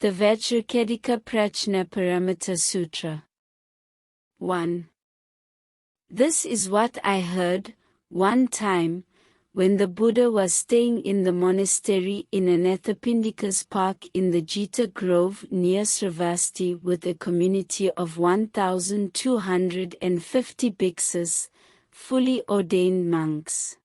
The Vajraketaka Prajnaparamita Sutra. 1. This is what I heard, one time, when the Buddha was staying in the monastery in Anathapindika's park in the Jita Grove near Sravasti with a community of 1,250 bhikkhus, fully ordained monks.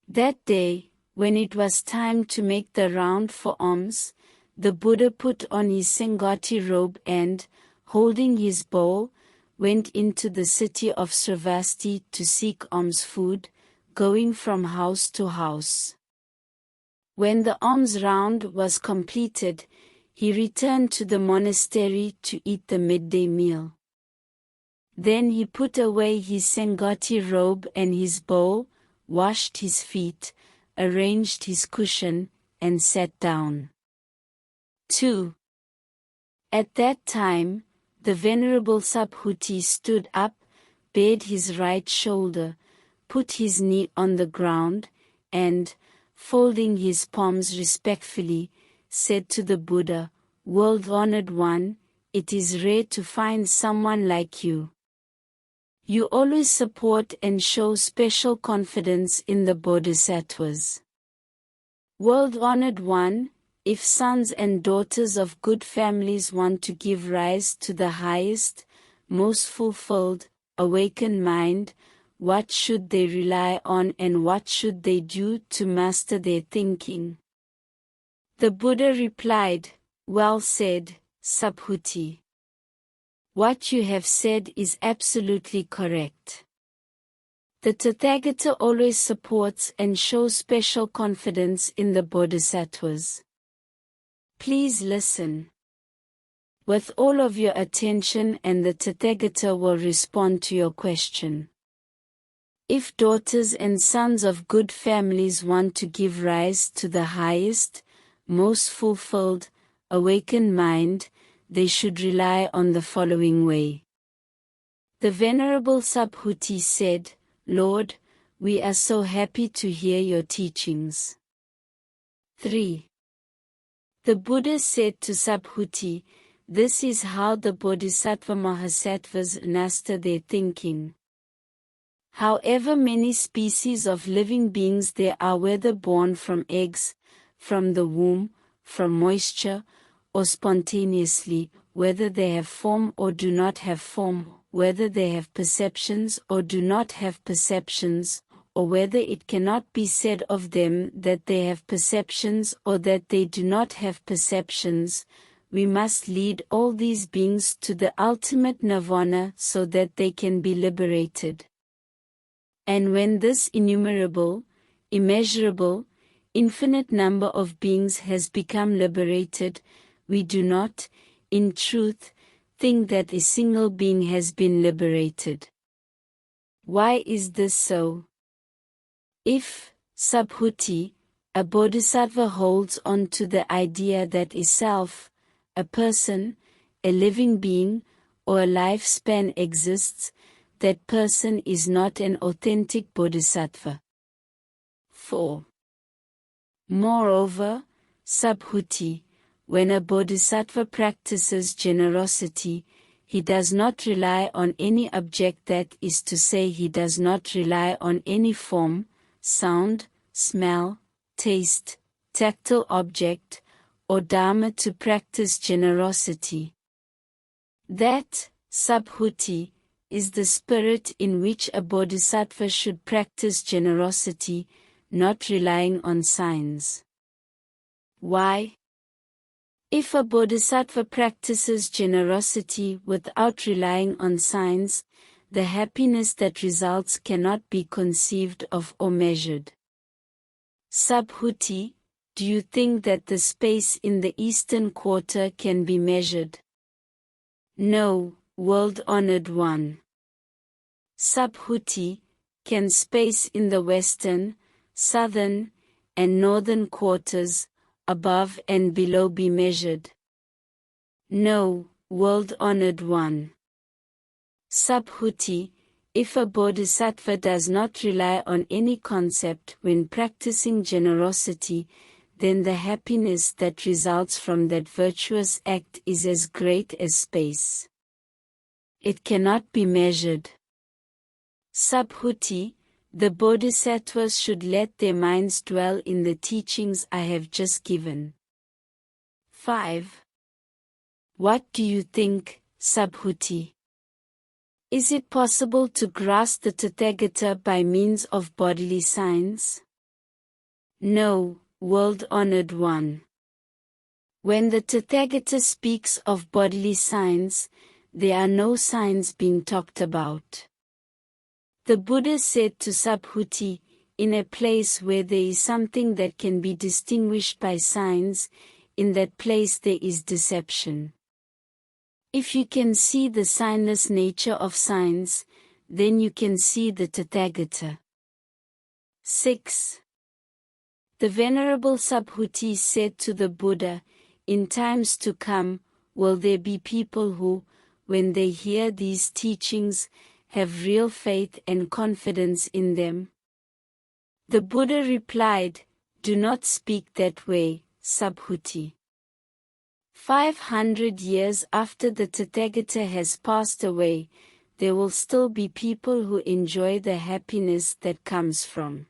That day, when it was time to make the round for alms, the Buddha put on his Sangati robe and, holding his bowl, went into the city of Sravasti to seek alms food, going from house to house. When the alms round was completed, he returned to the monastery to eat the midday meal. Then he put away his Sangati robe and his bowl, washed his feet, arranged his cushion, and sat down. 2. At that time, the Venerable Subhuti stood up, bared his right shoulder, put his knee on the ground, and, folding his palms respectfully, said to the Buddha, "World-honored one, it is rare to find someone like you. You always support and show special confidence in the Bodhisattvas. World-honored one, if sons and daughters of good families want to give rise to the highest, most fulfilled, awakened mind, what should they rely on and what should they do to master their thinking?" The Buddha replied, "Well said, Subhuti. What you have said is absolutely correct. The Tathagata always supports and shows special confidence in the Bodhisattvas. Please listen with all of your attention and the Tathagata will respond to your question. If daughters and sons of good families want to give rise to the highest, most fulfilled, awakened mind, they should rely on the following way." The Venerable Subhuti said, "Lord, we are so happy to hear your teachings." 3. The Buddha said to Subhuti, "This is how the Bodhisattva Mahasattvas master their thinking. However many species of living beings there are, whether born from eggs, from the womb, from moisture, or spontaneously, whether they have form or do not have form, whether they have perceptions or do not have perceptions, or whether it cannot be said of them that they have perceptions or that they do not have perceptions, we must lead all these beings to the ultimate nirvana so that they can be liberated. And when this innumerable, immeasurable, infinite number of beings has become liberated, we do not, in truth, think that a single being has been liberated. Why is this so? If, Subhuti, a bodhisattva holds on to the idea that a self, a person, a living being, or a lifespan exists, that person is not an authentic bodhisattva. 4. Moreover, Subhuti, when a bodhisattva practices generosity, he does not rely on any object, that is to say, he does not rely on any form, sound, smell, taste, tactile object, or dharma to practice generosity. That, Subhuti, is the spirit in which a bodhisattva should practice generosity, not relying on signs. Why? If a bodhisattva practices generosity without relying on signs, the happiness that results cannot be conceived of or measured. Subhuti, do you think that the space in the eastern quarter can be measured? No, world-honored one. Subhuti, can space in the western, southern, and northern quarters, above and below, be measured? No, world-honored one. Subhuti, if a bodhisattva does not rely on any concept when practicing generosity, then the happiness that results from that virtuous act is as great as space. It cannot be measured. Subhuti, the bodhisattvas should let their minds dwell in the teachings I have just given. 5. What do you think, Subhuti? Is it possible to grasp the Tathagata by means of bodily signs? No, world-honored one. When the Tathagata speaks of bodily signs, there are no signs being talked about. The Buddha said to Subhuti, in a place where there is something that can be distinguished by signs, in that place there is deception. If you can see the signless nature of signs, then you can see the Tathagata. 6. The Venerable Subhuti said to the Buddha, in times to come, will there be people who, when they hear these teachings, have real faith and confidence in them? The Buddha replied, do not speak that way, Subhuti. 500 years after the Tathagata has passed away, there will still be people who enjoy the happiness that comes from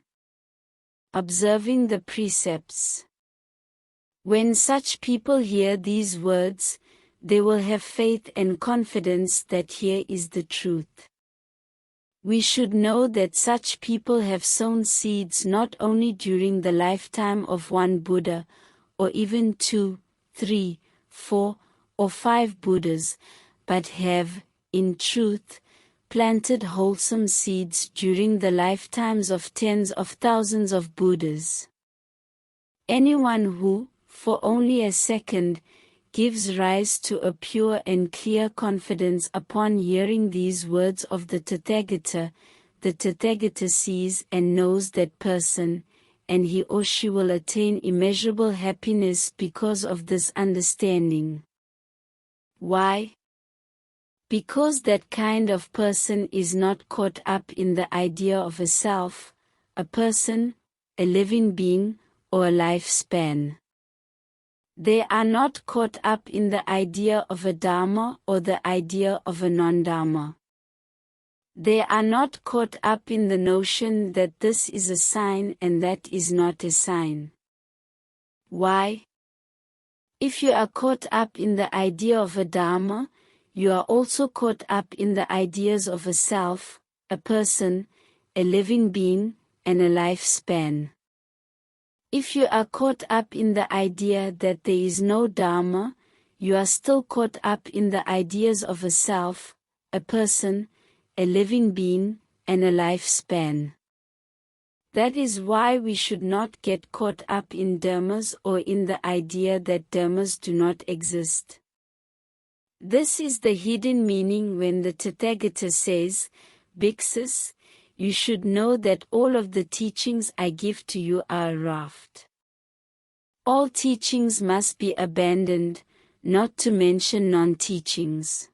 observing the precepts. When such people hear these words, they will have faith and confidence that here is the truth. We should know that such people have sown seeds not only during the lifetime of one Buddha, or even 2, 3, 4, or 5 Buddhas, but have, in truth, planted wholesome seeds during the lifetimes of tens of thousands of Buddhas. Anyone who, for only a second, gives rise to a pure and clear confidence upon hearing these words of the Tathagata sees and knows that person, and he or she will attain immeasurable happiness because of this understanding. Why? Because that kind of person is not caught up in the idea of a self, a person, a living being, or a lifespan. They are not caught up in the idea of a Dharma or the idea of a non-Dharma. They are not caught up in the notion that this is a sign and that is not a sign. Why? If you are caught up in the idea of a Dharma, you are also caught up in the ideas of a self, a person, a living being, and a lifespan. If you are caught up in the idea that there is no Dharma, you are still caught up in the ideas of a self, a person, a living being, and a lifespan. That is why we should not get caught up in dharmas or in the idea that dharmas do not exist. This is the hidden meaning when the Tathagata says, Bhikshus, you should know that all of the teachings I give to you are a raft. All teachings must be abandoned, not to mention non-teachings.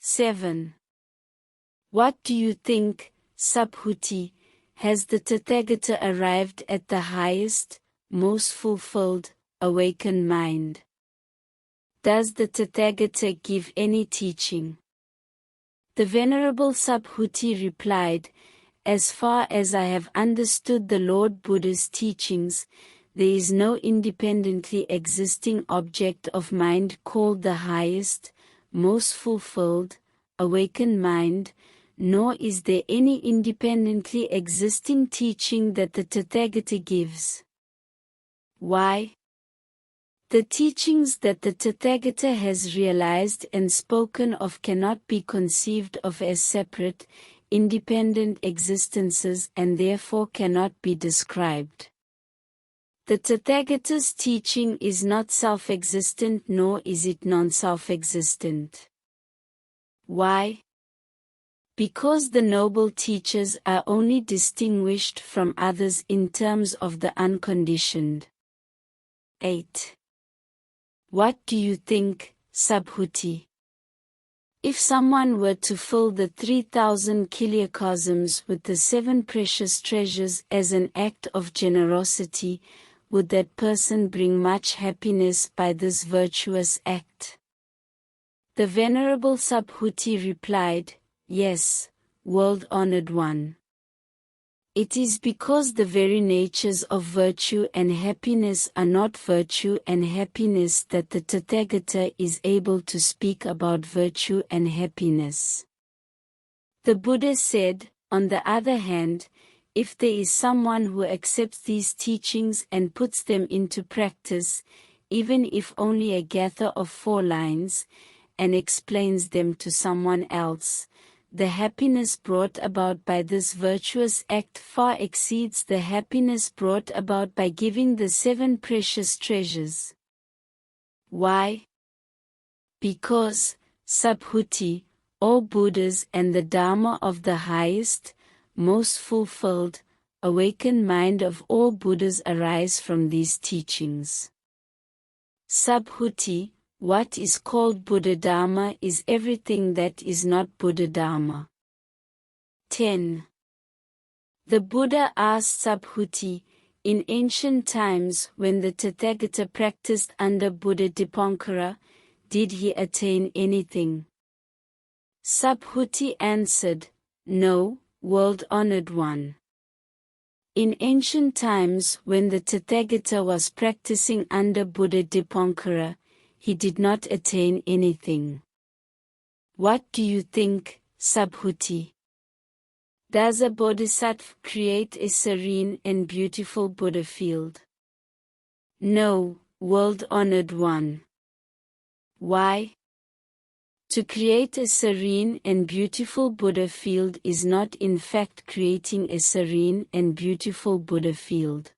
7. What do you think, Subhuti, has the Tathagata arrived at the highest, most fulfilled, awakened mind? Does the Tathagata give any teaching? The Venerable Subhuti replied, as far as I have understood the Lord Buddha's teachings, there is no independently existing object of mind called the highest, most fulfilled, awakened mind, nor is there any independently existing teaching that the Tathagata gives. Why? The teachings that the Tathagata has realized and spoken of cannot be conceived of as separate, independent existences and therefore cannot be described. The Tathagata's teaching is not self-existent nor is it non-self-existent. Why? Because the noble teachers are only distinguished from others in terms of the unconditioned. 8. What do you think, Subhuti? If someone were to fill the 3,000 kiliacosms with the 7 precious treasures as an act of generosity, would that person bring much happiness by this virtuous act? The Venerable Subhuti replied, Yes, world-honored one. It is because the very natures of virtue and happiness are not virtue and happiness that the Tathagata is able to speak about virtue and happiness. The Buddha said, on the other hand, if there is someone who accepts these teachings and puts them into practice, even if only a gather of 4 lines, and explains them to someone else, the happiness brought about by this virtuous act far exceeds the happiness brought about by giving the 7 precious treasures. Why? Because, Subhuti, all Buddhas and the Dharma of the highest, most fulfilled, awakened mind of all Buddhas arise from these teachings. Subhuti, what is called Buddha Dharma is everything that is not Buddha Dharma. 10. The Buddha asked Subhuti, in ancient times when the Tathagata practiced under Buddha Dipankara, did he attain anything? Subhuti answered, No, world-honored one. In ancient times when the Tathagata was practicing under Buddha Dipankara, he did not attain anything. What do you think, Subhuti? Does a bodhisattva create a serene and beautiful Buddha field? No, world-honored one. Why? To create a serene and beautiful Buddha field is not in fact creating a serene and beautiful Buddha field.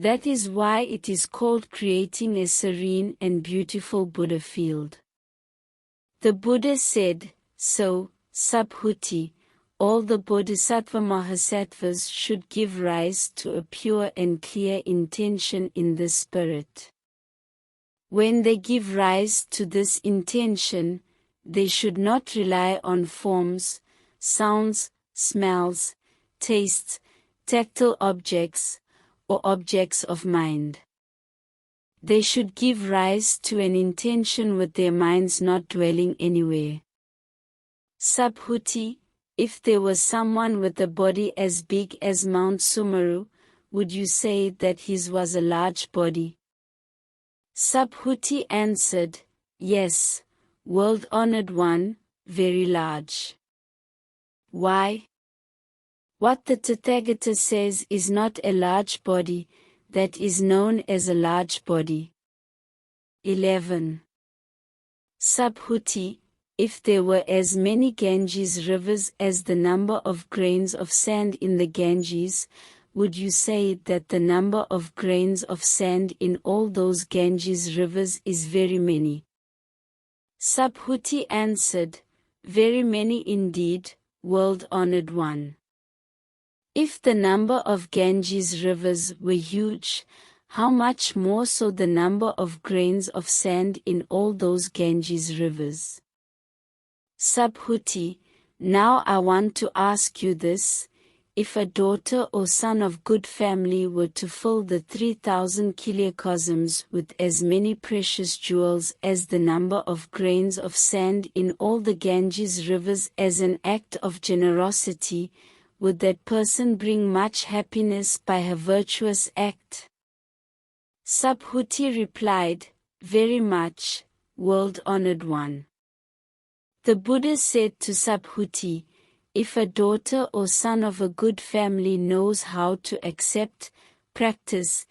That is why it is called creating a serene and beautiful Buddha field. The Buddha said, so, Subhuti, all the Bodhisattva Mahasattvas should give rise to a pure and clear intention in the spirit. When they give rise to this intention, they should not rely on forms, sounds, smells, tastes, tactile objects, or objects of mind. They should give rise to an intention with their minds not dwelling anywhere. Subhuti, if there was someone with a body as big as Mount Sumeru, would you say that his was a large body? Subhuti answered, Yes, world-honored one, very large. Why? What the Tathagata says is not a large body, that is known as a large body. 11. Subhuti, if there were as many Ganges rivers as the number of grains of sand in the Ganges, would you say that the number of grains of sand in all those Ganges rivers is very many? Subhuti answered, Very many indeed, world-honored one. If the number of Ganges rivers were huge, how much more so the number of grains of sand in all those Ganges rivers? Subhuti, now I want to ask you this, if a daughter or son of good family were to fill the 3,000 kiliacosms with as many precious jewels as the number of grains of sand in all the Ganges rivers as an act of generosity, would that person bring much happiness by her virtuous act? Subhuti replied, Very much, world-honored one. The Buddha said to Subhuti, if a daughter or son of a good family knows how to accept, practice,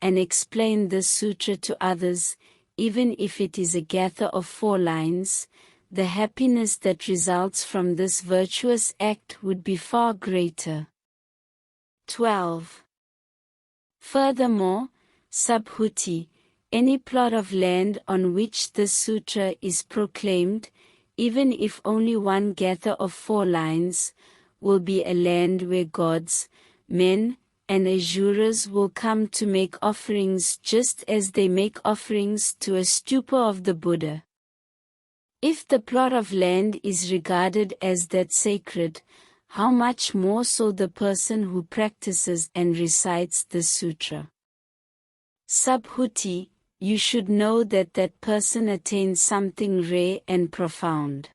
and explain this sutra to others, even if it is a gather of 4 lines, the happiness that results from this virtuous act would be far greater. 12. Furthermore, Subhuti, any plot of land on which this sutra is proclaimed, even if only one gather of 4 lines, will be a land where gods, men, and asuras will come to make offerings just as they make offerings to a stupa of the Buddha. If the plot of land is regarded as that sacred, how much more so the person who practices and recites the sutra. Subhuti, you should know that that person attains something rare and profound.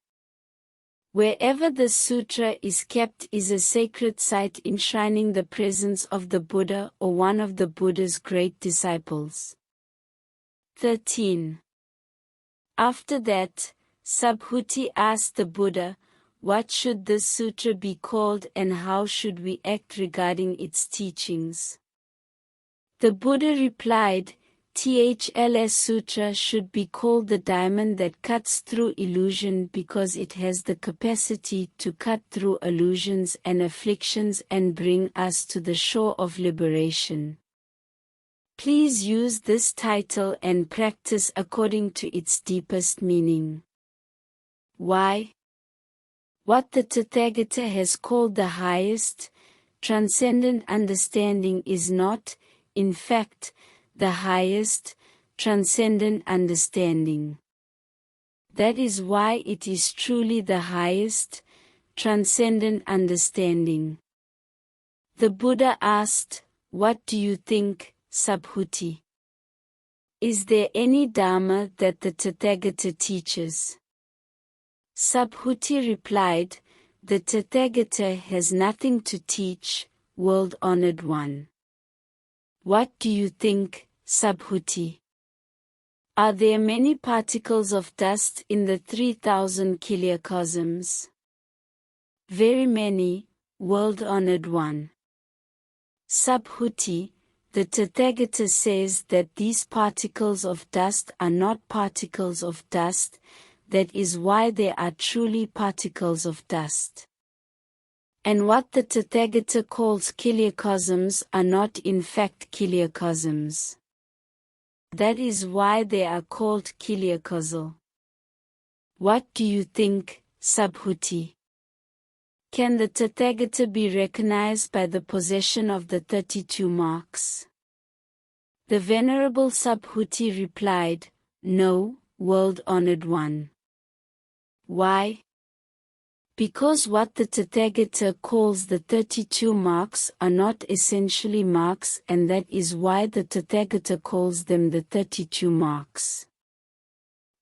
Wherever the sutra is kept is a sacred site enshrining the presence of the Buddha or one of the Buddha's great disciples. 13. After that, Subhuti asked the Buddha, what should this sutra be called and how should we act regarding its teachings? The Buddha replied, Thls Sutra should be called the diamond that cuts through illusion because it has the capacity to cut through illusions and afflictions and bring us to the shore of liberation. Please use this title and practice according to its deepest meaning. Why? What the Tathagata has called the highest, transcendent understanding is not, in fact, the highest, transcendent understanding. That is why it is truly the highest, transcendent understanding. The Buddha asked, what do you think, Subhuti? Is there any Dharma that the Tathagata teaches? Subhuti replied, the Tathagata has nothing to teach, world-honored one. What do you think, Subhuti? Are there many particles of dust in the 3,000 kiliacosms? Very many, world-honored one. Subhuti, the Tathagata says that these particles of dust are not particles of dust, that is why they are truly particles of dust. And what the Tathagata calls kiliacosms are not in fact kiliacosms. That is why they are called kiliacosal. What do you think, Subhuti? Can the Tathagata be recognized by the possession of the 32 marks? The Venerable Subhuti replied, no, world-honored one. Why? Because what the Tathagata calls the 32 marks are not essentially marks, and that is why the Tathagata calls them the 32 marks.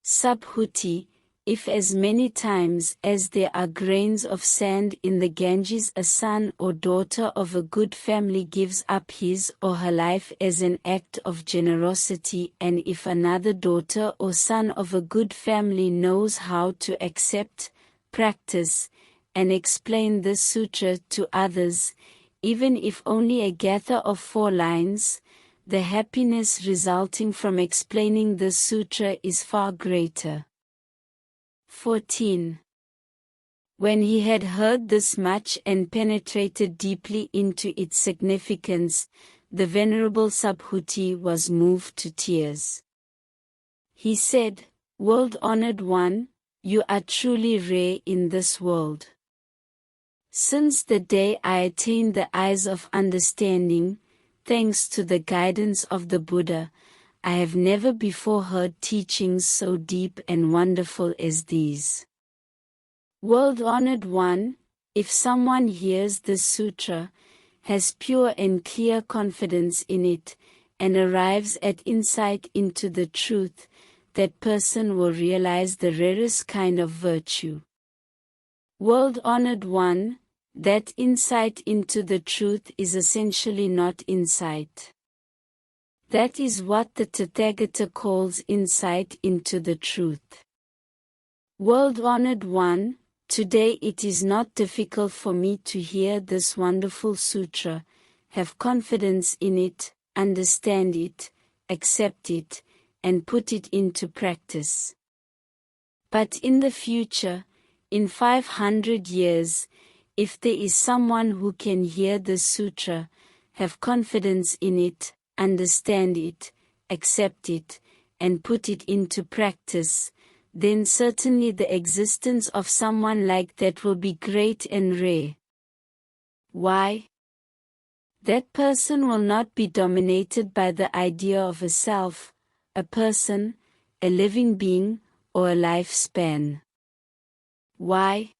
Subhuti, if as many times as there are grains of sand in the Ganges a son or daughter of a good family gives up his or her life as an act of generosity, and if another daughter or son of a good family knows how to accept, practice, and explain this sutra to others, even if only a gather of 4 lines, the happiness resulting from explaining this sutra is far greater. 14. When he had heard this much and penetrated deeply into its significance, the Venerable Subhuti was moved to tears. He said, world-honored one, you are truly rare in this world. Since the day I attained the eyes of understanding, thanks to the guidance of the Buddha, I have never before heard teachings so deep and wonderful as these. World-honored one, if someone hears this sutra, has pure and clear confidence in it, and arrives at insight into the truth, that person will realize the rarest kind of virtue. World-honored one, that insight into the truth is essentially not insight. That is what the Tathagata calls insight into the truth. World-honored one, today it is not difficult for me to hear this wonderful sutra, have confidence in it, understand it, accept it, and put it into practice. But in the future, in 500 years, if there is someone who can hear the sutra, have confidence in it, understand it, accept it, and put it into practice, then certainly the existence of someone like that will be great and rare. Why? That person will not be dominated by the idea of a self, a person, a living being, or a lifespan. Why?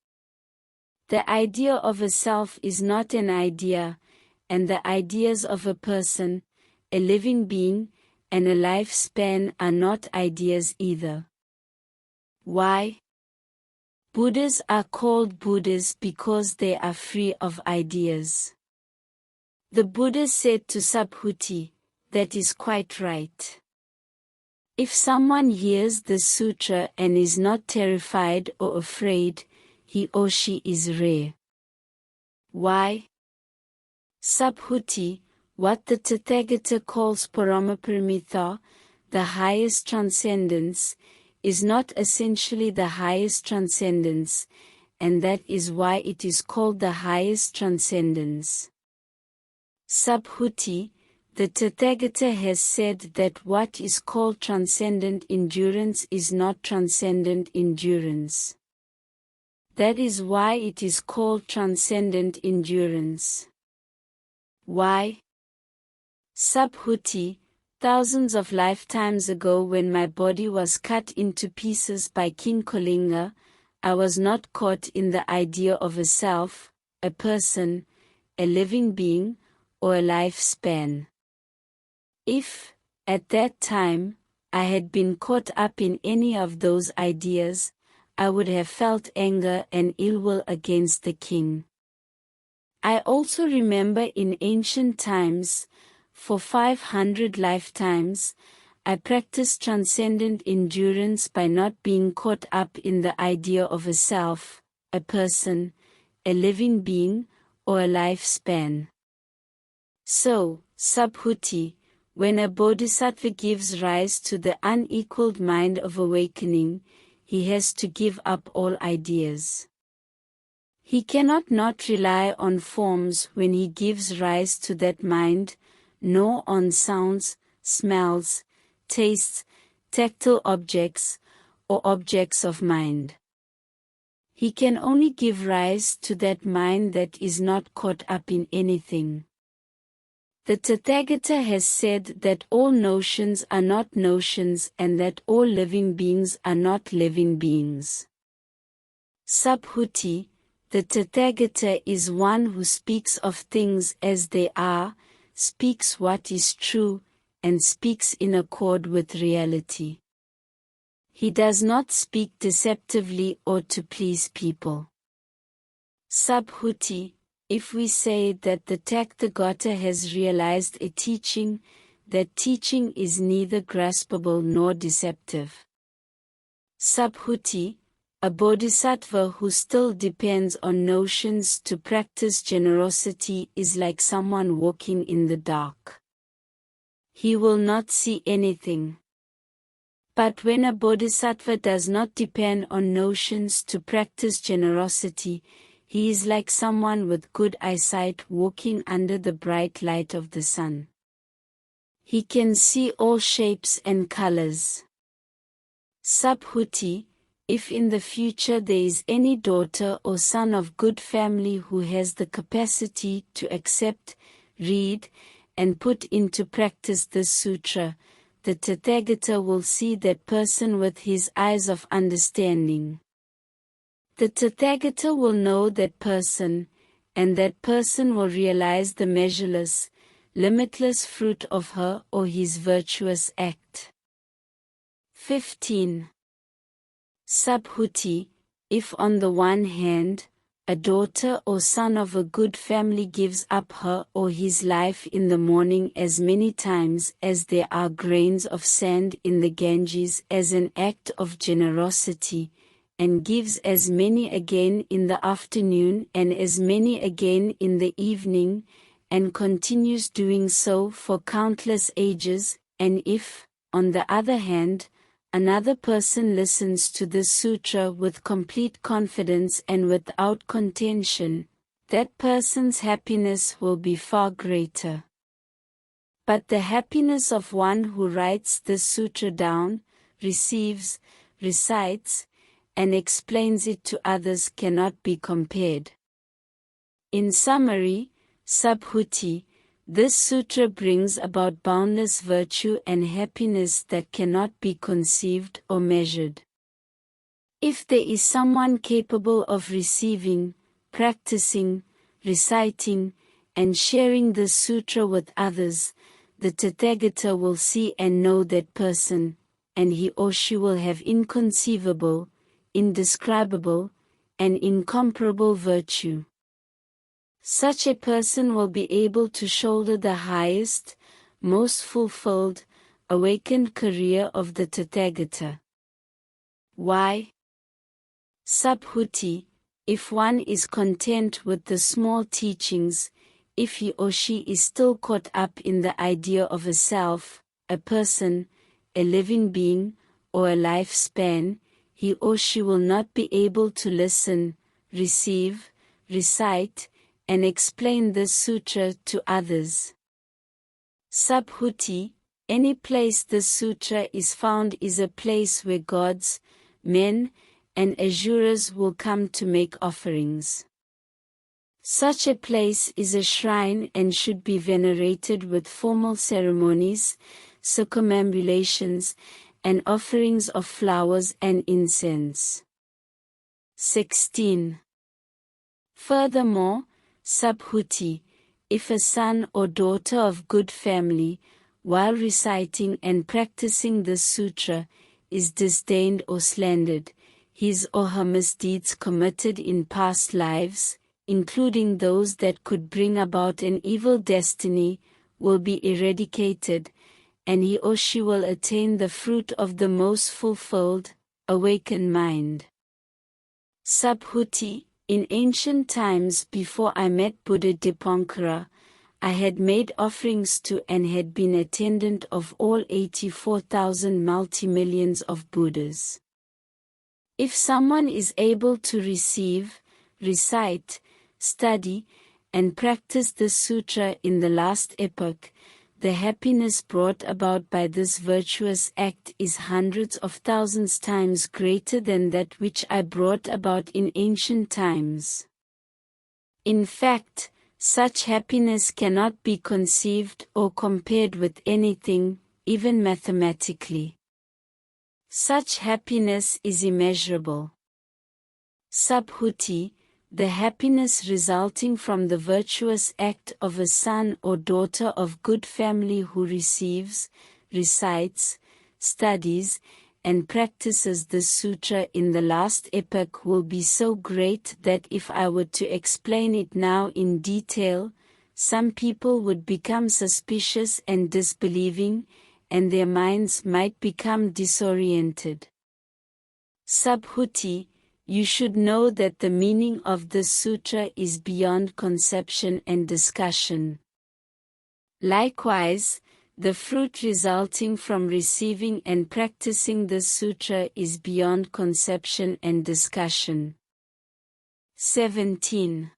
The idea of a self is not an idea, and the ideas of a person, a living being, and a lifespan are not ideas either. Why? Buddhas are called Buddhas because they are free of ideas. The Buddha said to Subhuti, "That is quite right. If someone hears the sutra and is not terrified or afraid, he or she is rare." Why? Subhuti, what the Tathagata calls Paramaparamita, the highest transcendence, is not essentially the highest transcendence, and that is why it is called the highest transcendence. Subhuti, the Tathagata has said that what is called transcendent endurance is not transcendent endurance. That is why it is called transcendent endurance. Why? Subhuti, thousands of lifetimes ago when my body was cut into pieces by King Kolinga, I was not caught in the idea of a self, a person, a living being, or a lifespan. If, at that time, I had been caught up in any of those ideas, I would have felt anger and ill will against the king. I also remember in ancient times, for 500 lifetimes, I practiced transcendent endurance by not being caught up in the idea of a self, a person, a living being, or a lifespan. So, Subhuti, when a bodhisattva gives rise to the unequaled mind of awakening, he has to give up all ideas. He cannot not rely on forms when he gives rise to that mind, nor on sounds, smells, tastes, tactile objects, or objects of mind. He can only give rise to that mind that is not caught up in anything. The Tathagata has said that all notions are not notions and that all living beings are not living beings. Subhuti, the Tathagata is one who speaks of things as they are, speaks what is true, and speaks in accord with reality. He does not speak deceptively or to please people. Subhuti, if we say that the Tathagata has realized a teaching, that teaching is neither graspable nor deceptive. Subhuti, a bodhisattva who still depends on notions to practice generosity is like someone walking in the dark. He will not see anything. But when a bodhisattva does not depend on notions to practice generosity, he is like someone with good eyesight walking under the bright light of the sun. He can see all shapes and colors. Subhuti, if in the future there is any daughter or son of good family who has the capacity to accept, read, and put into practice this sutra, the Tathagata will see that person with his eyes of understanding. The Tathagata will know that person, and that person will realize the measureless, limitless fruit of her or his virtuous act. 15. Subhuti, if on the one hand, a daughter or son of a good family gives up her or his life in the morning as many times as there are grains of sand in the Ganges as an act of generosity, and gives as many again in the afternoon and as many again in the evening, and continues doing so for countless ages, and if, on the other hand, another person listens to this sutra with complete confidence and without contention, that person's happiness will be far greater. But the happiness of one who writes this sutra down, receives, recites, and explains it to others cannot be compared. In summary, Subhuti, this sutra brings about boundless virtue and happiness that cannot be conceived or measured. If there is someone capable of receiving, practicing, reciting, and sharing this sutra with others, the Tathagata will see and know that person, and he or she will have inconceivable, indescribable, and incomparable virtue. Such a person will be able to shoulder the highest, most fulfilled, awakened career of the Tathagata. Why? Subhuti, if one is content with the small teachings, if he or she is still caught up in the idea of a self, a person, a living being, or a lifespan, he or she will not be able to listen, receive, recite, and explain this sutra to others. Subhuti, any place this sutra is found is a place where gods, men, and asuras will come to make offerings. Such a place is a shrine and should be venerated with formal ceremonies, circumambulations, and offerings of flowers and incense. 16. Furthermore, Subhuti, if a son or daughter of good family, while reciting and practicing this sutra, is disdained or slandered, his or her misdeeds committed in past lives, including those that could bring about an evil destiny, will be eradicated, and he or she will attain the fruit of the most fulfilled, awakened mind. Subhuti, in ancient times before I met Buddha Dipankara, I had made offerings to and had been attendant of all 84,000 multi-millions of Buddhas. If someone is able to receive, recite, study, and practice this sutra in the last epoch, the happiness brought about by this virtuous act is hundreds of thousands times greater than that which I brought about in ancient times. In fact, such happiness cannot be conceived or compared with anything, even mathematically. Such happiness is immeasurable. Subhuti, the happiness resulting from the virtuous act of a son or daughter of good family who receives, recites, studies, and practices this sutra in the last epoch will be so great that if I were to explain it now in detail, some people would become suspicious and disbelieving, and their minds might become disoriented. Subhuti, you should know that the meaning of this sutra is beyond conception and discussion. Likewise, the fruit resulting from receiving and practicing this sutra is beyond conception and discussion. 17.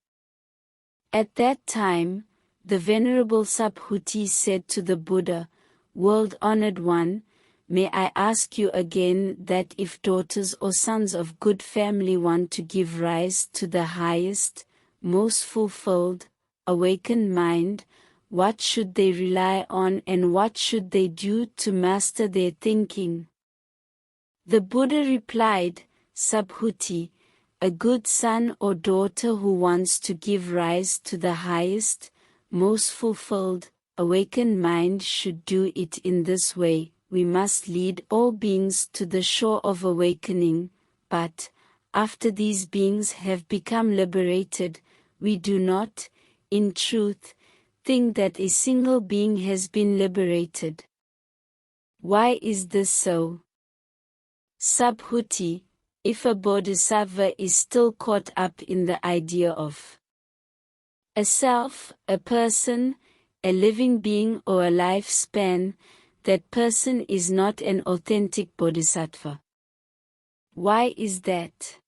At that time, the Venerable Subhuti said to the Buddha, World-honored one, may I ask you again that if daughters or sons of good family want to give rise to the highest, most fulfilled, awakened mind, what should they rely on and what should they do to master their thinking? The Buddha replied, Subhuti, a good son or daughter who wants to give rise to the highest, most fulfilled, awakened mind should do it in this way. We must lead all beings to the shore of awakening, but, after these beings have become liberated, we do not, in truth, think that a single being has been liberated. Why is this so? Subhuti, if a bodhisattva is still caught up in the idea of a self, a person, a living being or a lifespan, that person is not an authentic bodhisattva. Why is that?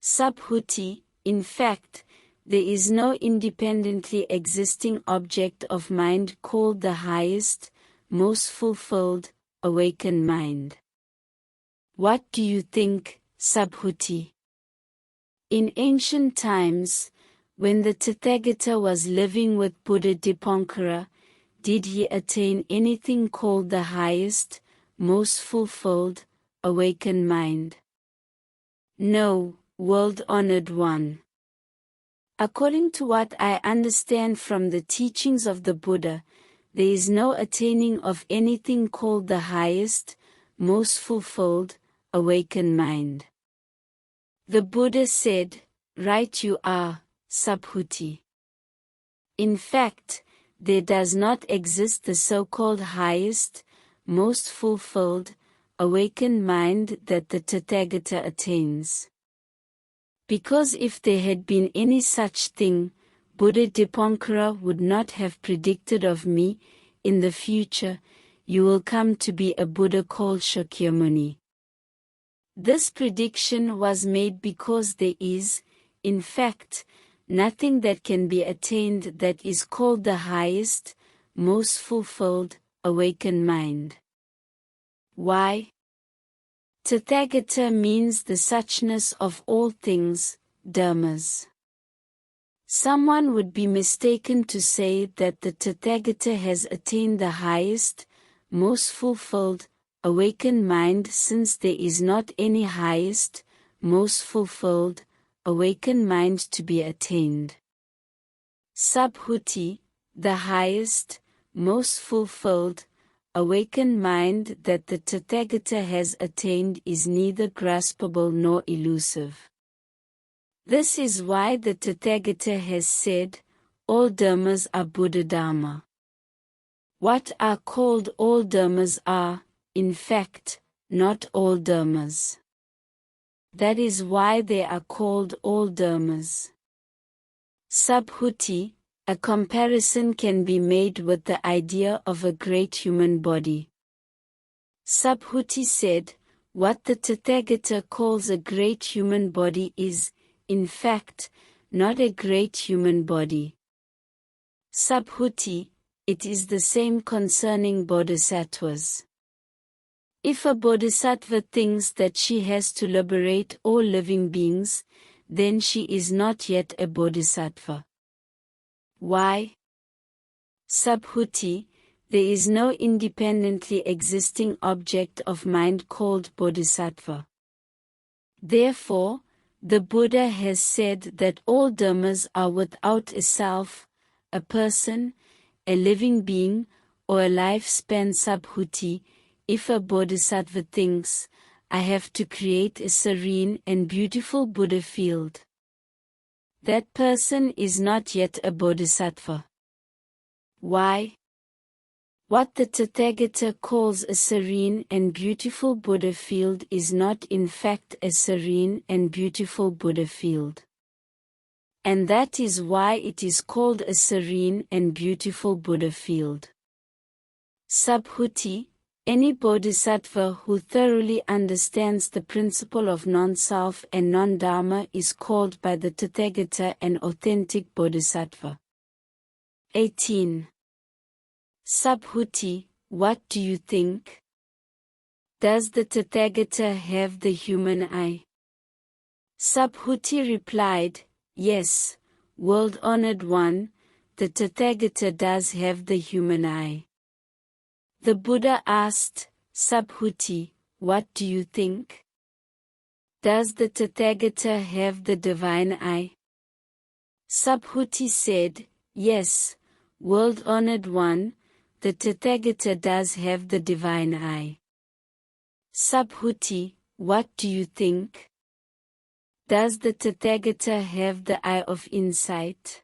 Subhuti, in fact, there is no independently existing object of mind called the highest, most fulfilled, awakened mind. What do you think, Subhuti? In ancient times, when the Tathagata was living with Buddha Dipankara, did he attain anything called the highest, most fulfilled, awakened mind? No, world-honored one. According to what I understand from the teachings of the Buddha, there is no attaining of anything called the highest, most fulfilled, awakened mind. The Buddha said, "Right you are, Subhuti. In fact, there does not exist the so-called highest, most fulfilled, awakened mind that the Tathagata attains. Because if there had been any such thing, Buddha Dipankara would not have predicted of me, in the future, you will come to be a Buddha called Shakyamuni." This prediction was made because there is, in fact, nothing that can be attained that is called the highest, most fulfilled, awakened mind. Why? Tathagata means the suchness of all things, dharmas. Someone would be mistaken to say that the Tathagata has attained the highest, most fulfilled, awakened mind, since there is not any highest, most fulfilled, awakened mind to be attained. Subhuti, the highest, most fulfilled, awakened mind that the Tathagata has attained is neither graspable nor elusive. This is why the Tathagata has said, all dharmas are Buddha Dharma. What are called all dharmas are, in fact, not all dharmas. That is why they are called all dharmas. Subhuti, a comparison can be made with the idea of a great human body. Subhuti said, what the Tathagata calls a great human body is, in fact, not a great human body. Subhuti, it is the same concerning bodhisattvas. If a bodhisattva thinks that she has to liberate all living beings, then she is not yet a bodhisattva. Why? Subhuti, there is no independently existing object of mind called bodhisattva. Therefore, the Buddha has said that all dharmas are without a self, a person, a living being, or a lifespan. Subhuti, if a bodhisattva thinks, I have to create a serene and beautiful Buddha field, that person is not yet a bodhisattva. Why? What the Tathagata calls a serene and beautiful Buddha field is not in fact a serene and beautiful Buddha field. And that is why it is called a serene and beautiful Buddha field. Subhuti, any bodhisattva who thoroughly understands the principle of non-self and non-dharma is called by the Tathagata an authentic bodhisattva. 18. Subhuti, what do you think? Does the Tathagata have the human eye? Subhuti replied, yes, world-honored one, the Tathagata does have the human eye. The Buddha asked, Subhuti, what do you think? Does the Tathagata have the divine eye? Subhuti said, yes, world-honored one, the Tathagata does have the divine eye. Subhuti, what do you think? Does the Tathagata have the eye of insight?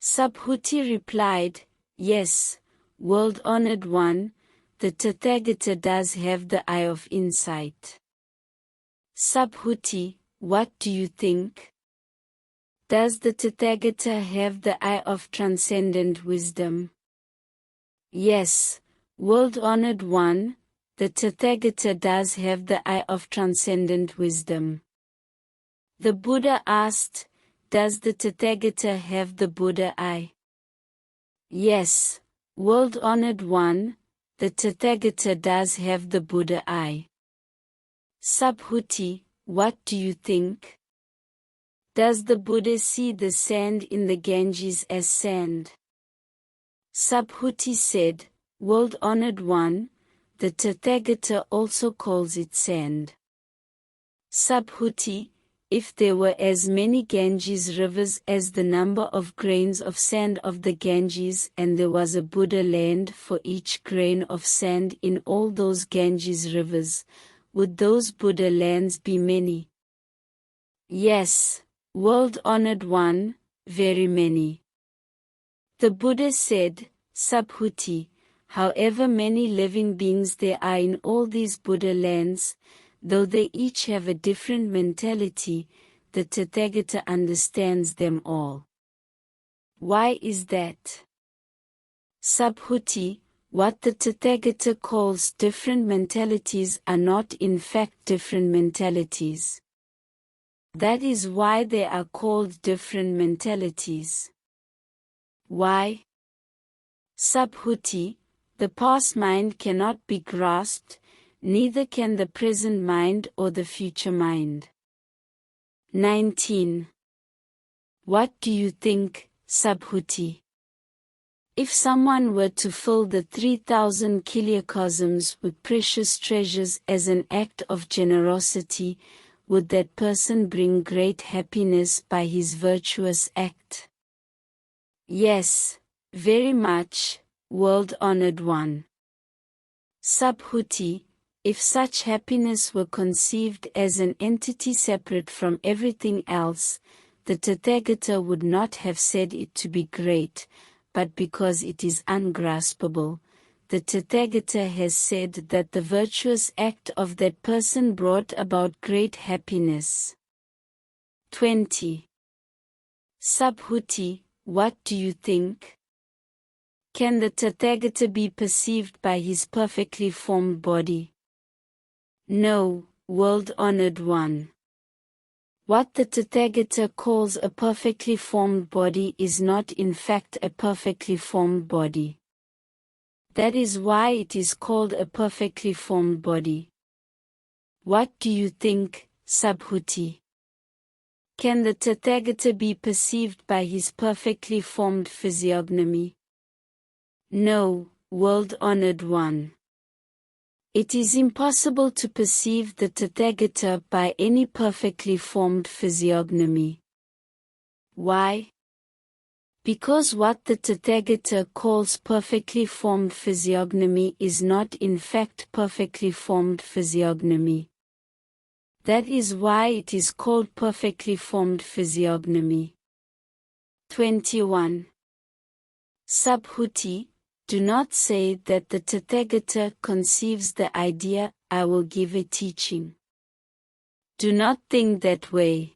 Subhuti replied, yes, world-honored one, the Tathagata does have the eye of insight. Subhuti, what do you think? Does the Tathagata have the eye of transcendent wisdom? Yes, world-honored one, the Tathagata does have the eye of transcendent wisdom. The Buddha asked, does the Tathagata have the Buddha eye? Yes, world-honored one, the Tathagata does have the Buddha eye. Subhuti, what do you think? Does the Buddha see the sand in the Ganges as sand? Subhuti said, world-honored one, the Tathagata also calls it sand. Subhuti, if there were as many Ganges rivers as the number of grains of sand of the Ganges, and there was a Buddha land for each grain of sand in all those Ganges rivers, would those Buddha lands be many? Yes, world-honored one, very many. The Buddha said, Subhuti, however many living beings there are in all these Buddha lands, though they each have a different mentality, the Tathagata understands them all. Why is that? Subhuti, what the Tathagata calls different mentalities are not in fact different mentalities. That is why they are called different mentalities. Why? Subhuti, the past mind cannot be grasped, neither can the present mind or the future mind. 19. What do you think, Subhuti? If someone were to fill the 3,000 kiliacosms with precious treasures as an act of generosity, would that person bring great happiness by his virtuous act? Yes, very much, world-honored one. Subhuti, if such happiness were conceived as an entity separate from everything else, the Tathagata would not have said it to be great, but because it is ungraspable, the Tathagata has said that the virtuous act of that person brought about great happiness. 20. Subhuti, what do you think? Can the Tathagata be perceived by his perfectly formed body? No, world-honored one. What the Tathagata calls a perfectly formed body is not in fact a perfectly formed body. That is why it is called a perfectly formed body. What do you think, Subhuti? Can the Tathagata be perceived by his perfectly formed physiognomy? No, world-honored one. It is impossible to perceive the Tathagata by any perfectly formed physiognomy. Why? Because what the Tathagata calls perfectly formed physiognomy is not in fact perfectly formed physiognomy. That is why it is called perfectly formed physiognomy. 21. Subhuti, do not say that the Tathagata conceives the idea, I will give a teaching. Do not think that way.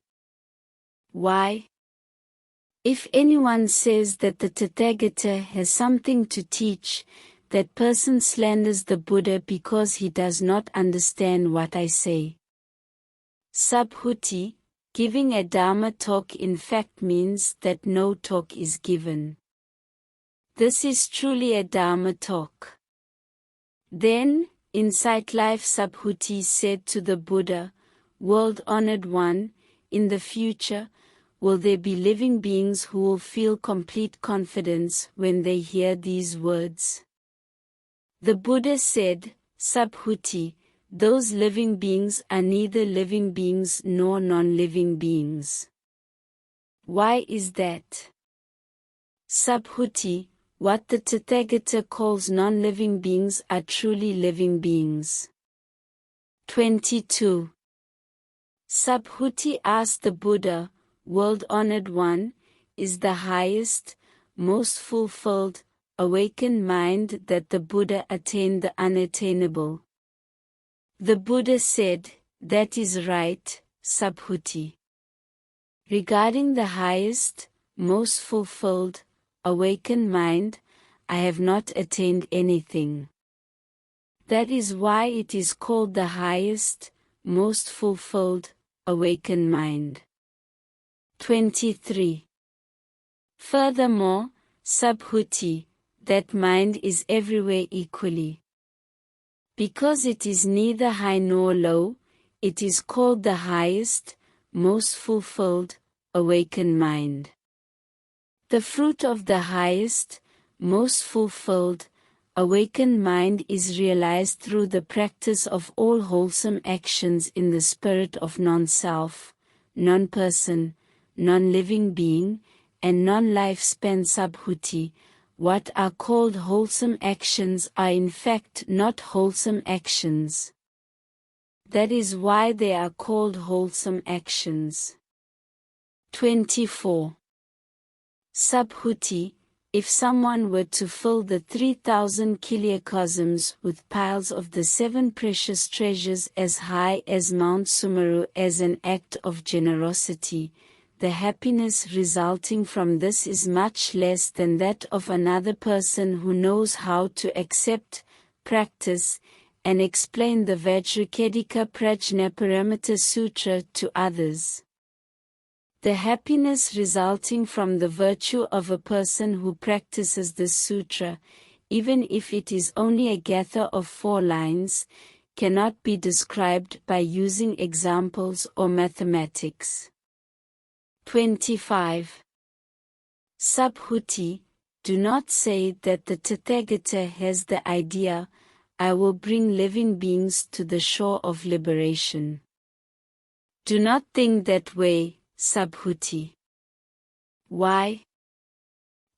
Why? If anyone says that the Tathagata has something to teach, that person slanders the Buddha because he does not understand what I say. Subhuti, giving a Dharma talk in fact means that no talk is given. This is truly a Dharma talk. Then, in Sight Life Subhuti said to the Buddha, World-honored one, in the future, will there be living beings who will feel complete confidence when they hear these words? The Buddha said, Subhuti, those living beings are neither living beings nor non-living beings. Why is that? Subhuti, what the Tathagata calls non-living beings are truly living beings. 22. Subhuti asked the Buddha, World-honored one, is the highest, most fulfilled, awakened mind that the Buddha attained the unattainable? The Buddha said, that is right, Subhuti. Regarding the highest, most fulfilled, awakened mind, I have not attained anything. That is why it is called the highest, most fulfilled, awakened mind. 23. Furthermore, Subhuti, that mind is everywhere equally. Because it is neither high nor low, it is called the highest, most fulfilled, awakened mind. The fruit of the highest, most fulfilled, awakened mind is realized through the practice of all wholesome actions in the spirit of non-self, non-person, non-living being, and non-lifespan Subhuti, what are called wholesome actions are in fact not wholesome actions. That is why they are called wholesome actions. 24. Subhuti, if someone were to fill the 3,000 kiliacosms with piles of the 7 precious treasures as high as Mount Sumeru as an act of generosity, the happiness resulting from this is much less than that of another person who knows how to accept, practice, and explain the Vajrakedika Prajnaparamita Sutra to others. The happiness resulting from the virtue of a person who practices this sutra, even if it is only a gatha of 4 lines, cannot be described by using examples or mathematics. 25. Subhuti, do not say that the Tathagata has the idea, I will bring living beings to the shore of liberation. Do not think that way, Subhuti. Why?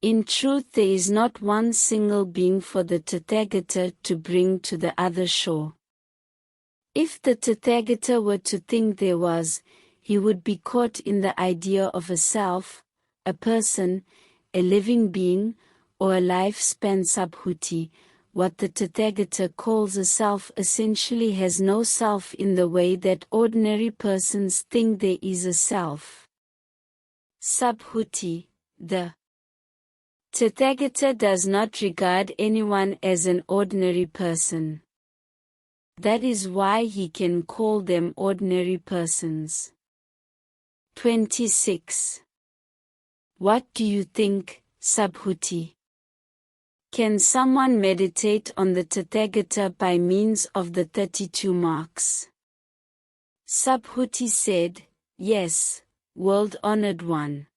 In truth there is not one single being for the Tathagata to bring to the other shore. If the Tathagata were to think there was, he would be caught in the idea of a self, a person, a living being, or a lifespan Subhuti. What the Tathagata calls a self essentially has no self in the way that ordinary persons think there is a self. Subhuti, the Tathagata does not regard anyone as an ordinary person. That is why he can call them ordinary persons. 26. What do you think, Subhuti? Can someone meditate on the Tathagata by means of the 32 marks? Subhuti said, yes, world-honored one.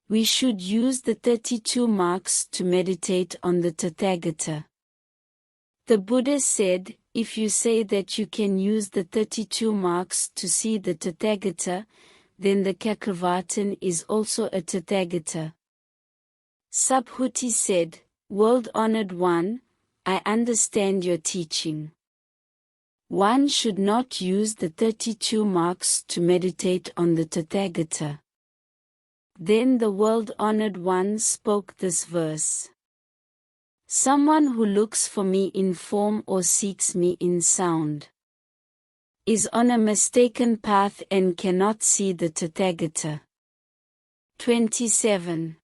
We should use the 32 marks to meditate on the Tathagata. The Buddha said, if you say that you can use the 32 marks to see the Tathagata, then the Chakravartin is also a Tathagata. Subhuti said, world-honored one, I understand your teaching. One should not use the 32 marks to meditate on the Tathagata. Then the world-honored one spoke this verse. Someone who looks for me in form or seeks me in sound is on a mistaken path and cannot see the Tathagata. 27.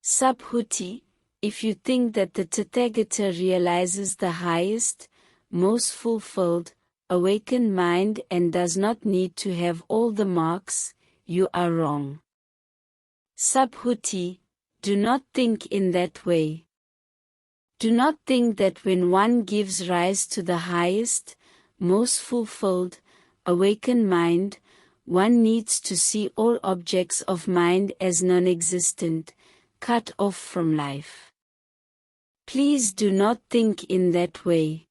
Subhuti, if you think that the Tathagata realizes the highest, most fulfilled, awakened mind and does not need to have all the marks, you are wrong. Subhuti, do not think in that way. Do not think that when one gives rise to the highest, most fulfilled, awakened mind, one needs to see all objects of mind as non-existent, cut off from life. Please do not think in that way.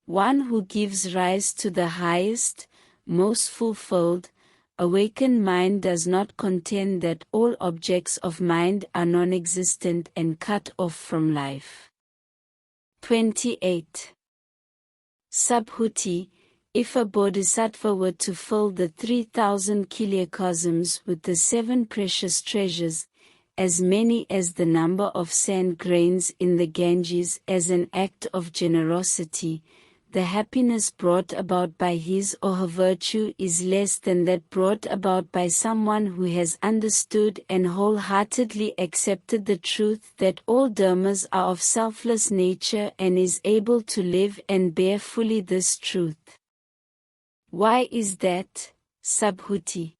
One who gives rise to the highest, most fulfilled, awakened mind does not contend that all objects of mind are non-existent and cut off from life. 28. Subhuti, if a bodhisattva were to fill the 3,000 kiliacosms with the 7 precious treasures, as many as the number of sand grains in the Ganges as an act of generosity, the happiness brought about by his or her virtue is less than that brought about by someone who has understood and wholeheartedly accepted the truth that all dharmas are of selfless nature and is able to live and bear fully this truth. Why is that, Subhuti?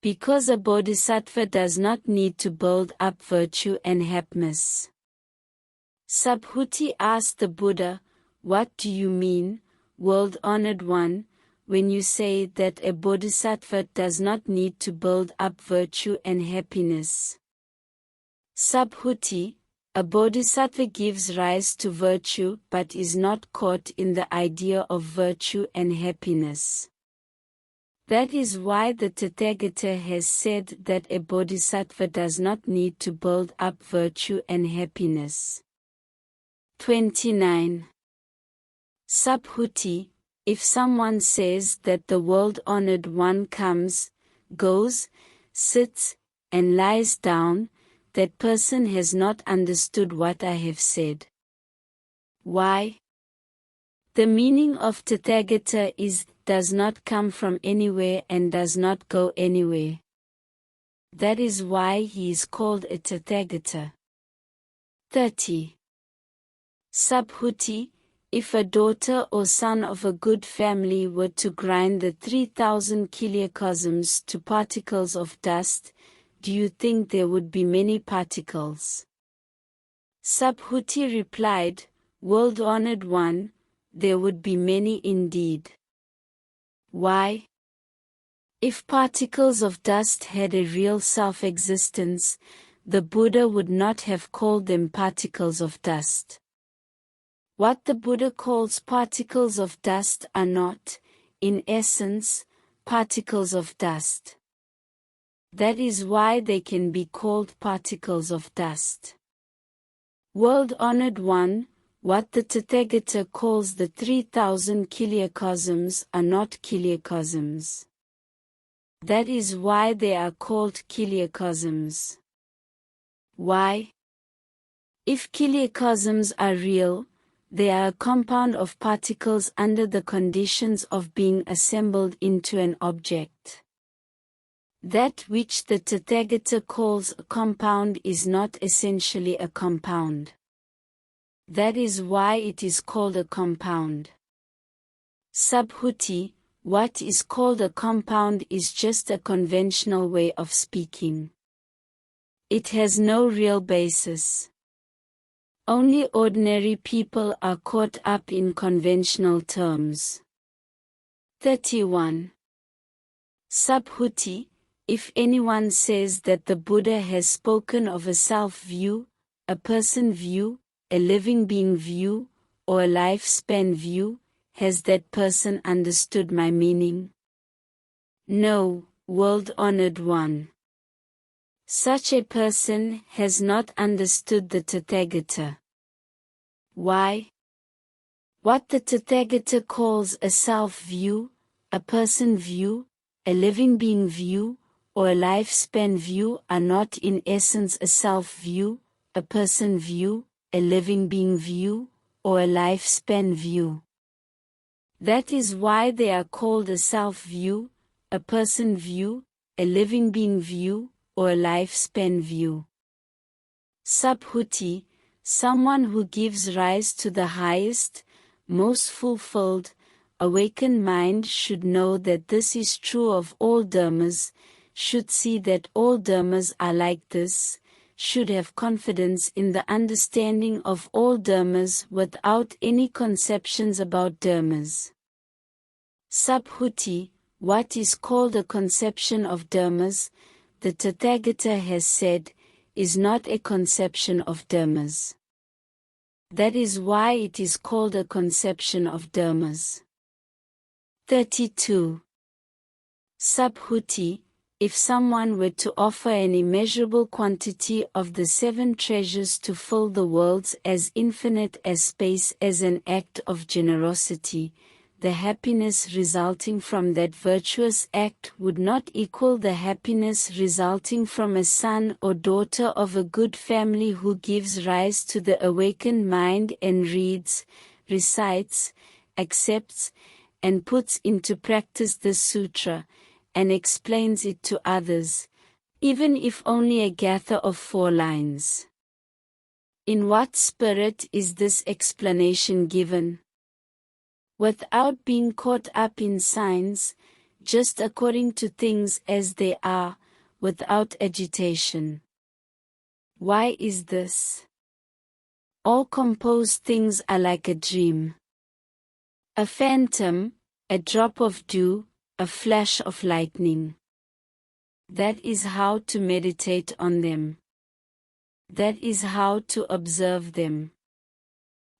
Because a bodhisattva does not need to build up virtue and happiness. Subhuti asked the Buddha, what do you mean, world-honored one, when you say that a bodhisattva does not need to build up virtue and happiness? Subhuti, a bodhisattva gives rise to virtue but is not caught in the idea of virtue and happiness. That is why the Tathagata has said that a bodhisattva does not need to build up virtue and happiness. 29. Subhuti, if someone says that the world-honored one comes, goes, sits, and lies down, that person has not understood what I have said. Why? The meaning of Tathagata is, does not come from anywhere and does not go anywhere. That is why he is called a Tathagata. 30. Subhuti, if a daughter or son of a good family were to grind the 3,000 kiliacosms to particles of dust, do you think there would be many particles? Subhuti replied, World-honored one, there would be many indeed. Why? If particles of dust had a real self-existence, the Buddha would not have called them particles of dust. What the Buddha calls particles of dust are not, in essence, particles of dust. That is why they can be called particles of dust. World-honored one, what the Tathagata calls the 3,000 kiliacosms are not kiliacosms. That is why they are called kiliacosms. Why? If kiliacosms are real, they are a compound of particles under the conditions of being assembled into an object. That which the Tathagata calls a compound is not essentially a compound. That is why it is called a compound. Subhuti, what is called a compound is just a conventional way of speaking. It has no real basis. Only ordinary people are caught up in conventional terms. 31. Subhuti, if anyone says that the Buddha has spoken of a self-view, a person view, a living being view, or a lifespan view, has that person understood my meaning? No, world-honored one. Such a person has not understood the Tathagata. Why? What the Tathagata calls a self-view, a person view, a living being view, or a lifespan view are not in essence a self-view, a person view, a living being view, or a lifespan view. That is why they are called a self-view, a person view, a living being view, or a lifespan view. Subhuti, someone who gives rise to the highest, most fulfilled, awakened mind should know that this is true of all dharmas, should see that all dharmas are like this, should have confidence in the understanding of all dharmas without any conceptions about dharmas. Subhuti, what is called a conception of dharmas, the Tathagata has said, is not a conception of dharmas. That is why it is called a conception of dharmas. 32. Subhuti, if someone were to offer an immeasurable quantity of the 7 treasures to fill the worlds as infinite as space as an act of generosity, the happiness resulting from that virtuous act would not equal the happiness resulting from a son or daughter of a good family who gives rise to the awakened mind and reads, recites, accepts, and puts into practice this sutra, and explains it to others, even if only a gather of 4 lines. In what spirit is this explanation given? Without being caught up in signs, just according to things as they are, without agitation. Why is this? All composed things are like a dream. A phantom, a drop of dew, a flash of lightning. That is how to meditate on them. That is how to observe them.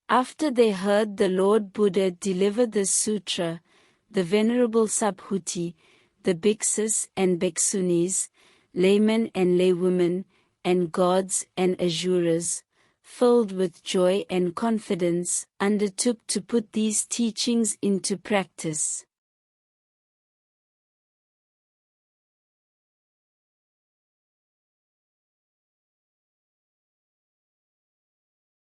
After they heard the Lord Buddha deliver this sutra, the Venerable Subhuti, the bhikshus and bhikshunis, laymen and laywomen, and gods and asuras, filled with joy and confidence, undertook to put these teachings into practice.